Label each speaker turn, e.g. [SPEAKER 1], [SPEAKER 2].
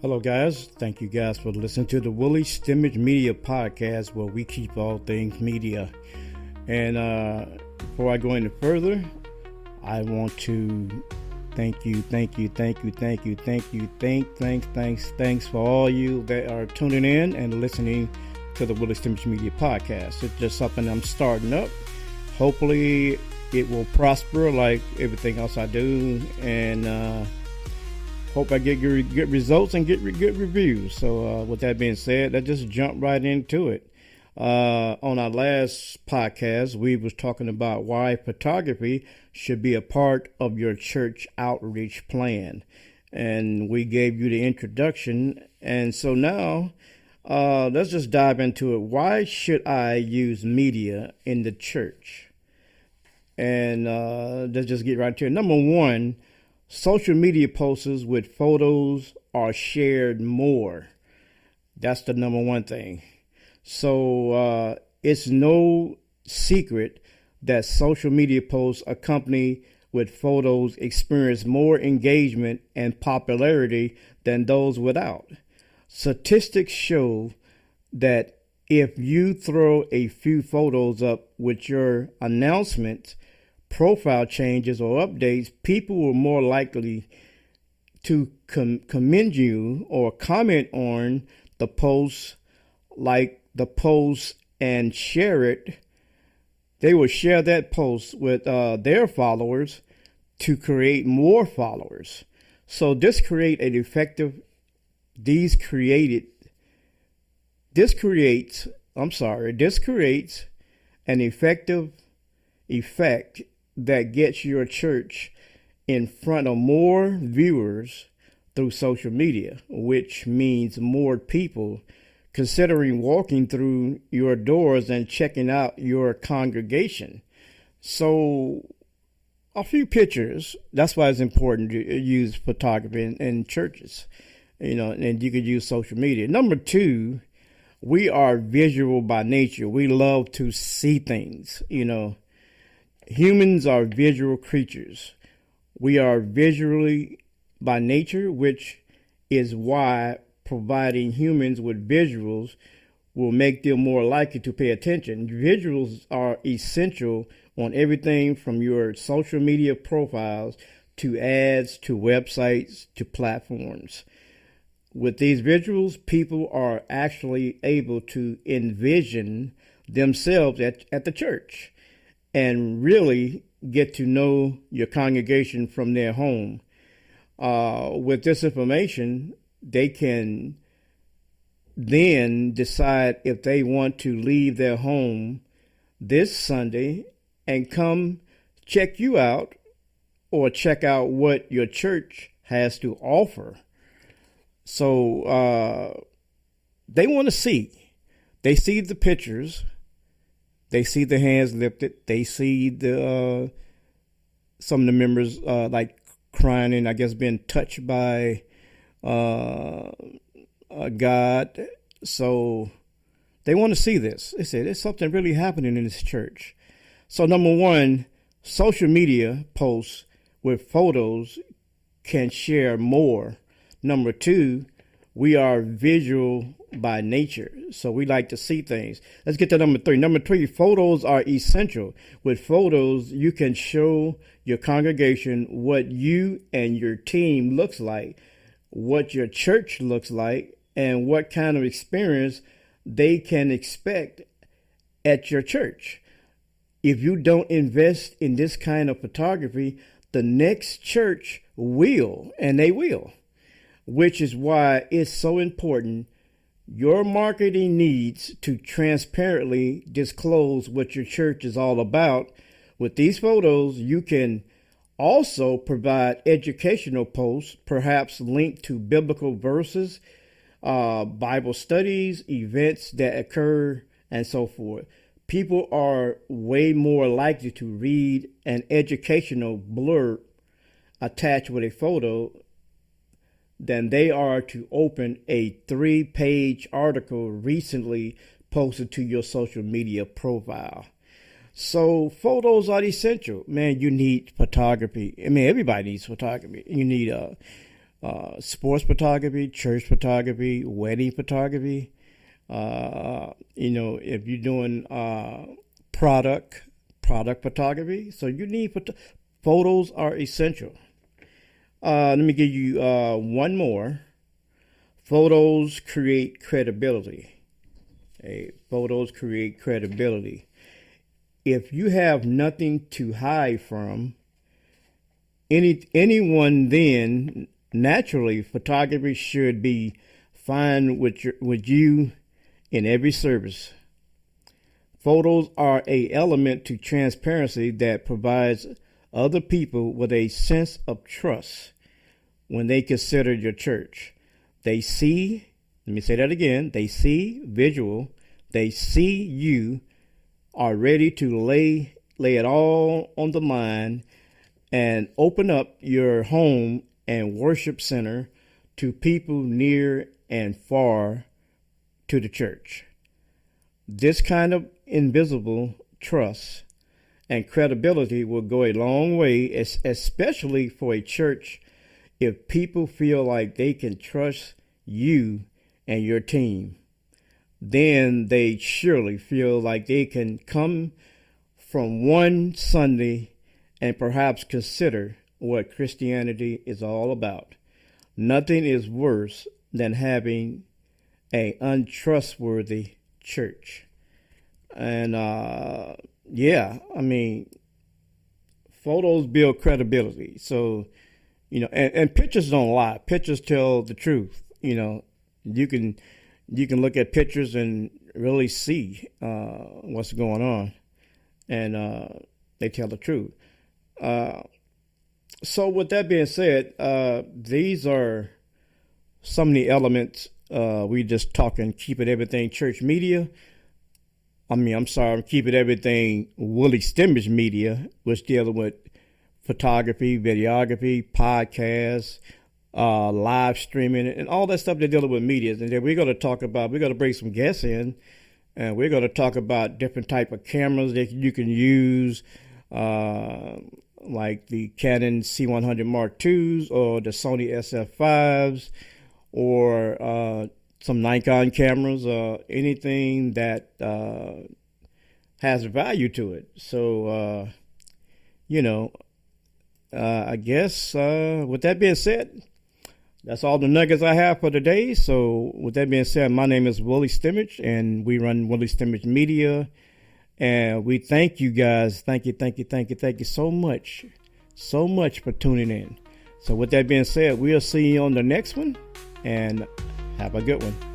[SPEAKER 1] Hello, guys. Thank you guys for listening to the WillieStimageMedia Podcast, where we keep all things media. And before I go any further, I want to thank you for all you that are tuning in and listening to the WillieStimageMedia Podcast. It's just something I'm starting up. Hopefully, it will prosper like everything else I do, and hope I get good results and get good reviews. So with that being said, let's just jump right into it. On our last podcast, we was talking about why photography should be a part of your church outreach plan. And we gave you the introduction. And so now let's just dive into it. Why should I use media in the church? And let's just get right to it. Number one, social media posts with photos are shared more. That's the number one thing. So it's no secret that social media posts accompanied with photos experience more engagement and popularity than those without. Statistics show that if you throw a few photos up with your announcements, profile changes or updates, people were more likely to commend you or comment on the post, like the post, and share it. They will share that post with their followers to create more followers. So this creates an effective effect that gets your church in front of more viewers through social media, which means more people considering walking through your doors and checking out your congregation. So a few pictures. That's why it's important to use photography in churches, and you could use social media. Number two, we are visual by nature. We love to see things, Humans are visual creatures. We are visually by nature, which is why providing humans with visuals will make them more likely to pay attention. Visuals are essential on everything from your social media profiles to ads to websites to platforms. With these visuals, people are actually able to envision themselves at the church and really get to know your congregation from their home. With this information, they can then decide if they want to leave their home this Sunday and come check you out or check out what your church has to offer. So they want to see. They see the pictures. They see the hands lifted. They see the some of the members like crying and I guess being touched by God. So they want to see this. They said there's something really happening in this church. So number one, social media posts with photos can share more. Number two, we are visual by nature, so we like to see things. Let's get to number three. Number three, photos are essential. With photos, you can show your congregation what you and your team looks like, what your church looks like, and what kind of experience they can expect at your church. If you don't invest in this kind of photography, the next church will, and they will, which is why it's so important. Your marketing needs to transparently disclose what your church is all about. With these photos, you can also provide educational posts, perhaps linked to biblical verses, Bible studies, events that occur, and so forth. People are way more likely to read an educational blurb attached with a photo than they are to open a 3-page article recently posted to your social media profile. So photos are essential. Man, you need photography. I mean, everybody needs photography. You need sports photography, church photography, wedding photography. If you're doing product photography, so you need photos are essential. Let me give you one more. Photos create credibility. Photos create credibility. If you have nothing to hide from anyone, then naturally photography should be fine with you in every service. Photos are an element to transparency that provides other people with a sense of trust when they consider your church. They see, let me say that again, they see visual, they see you are ready to lay it all on the line and open up your home and worship center to people near and far to the church. This kind of invisible trust and credibility will go a long way, especially for a church, if people feel like they can trust you and your team. Then they surely feel like they can come from one Sunday and perhaps consider what Christianity is all about. Nothing is worse than having an untrustworthy church. And photos build credibility. So, and pictures don't lie. Pictures tell the truth. You can look at pictures and really see what's going on, and they tell the truth. So with that being said, these are some of the elements. We just talking keeping everything church media. I'm keeping everything WillieStimageMedia, which dealing with photography, videography, podcasts, live streaming, and all that stuff they're dealing with media. And then we're going to bring some guests in, and we're going to talk about different type of cameras that you can use, like the Canon C100 Mark IIs or the Sony SF5s or some Nikon cameras, anything that has value to it. So, I guess with that being said, that's all the nuggets I have for today. So with that being said, my name is Willie Stimage, and we run WillieStimageMedia. And we thank you guys. Thank you so much for tuning in. So with that being said, we'll see you on the next one, and have a good one.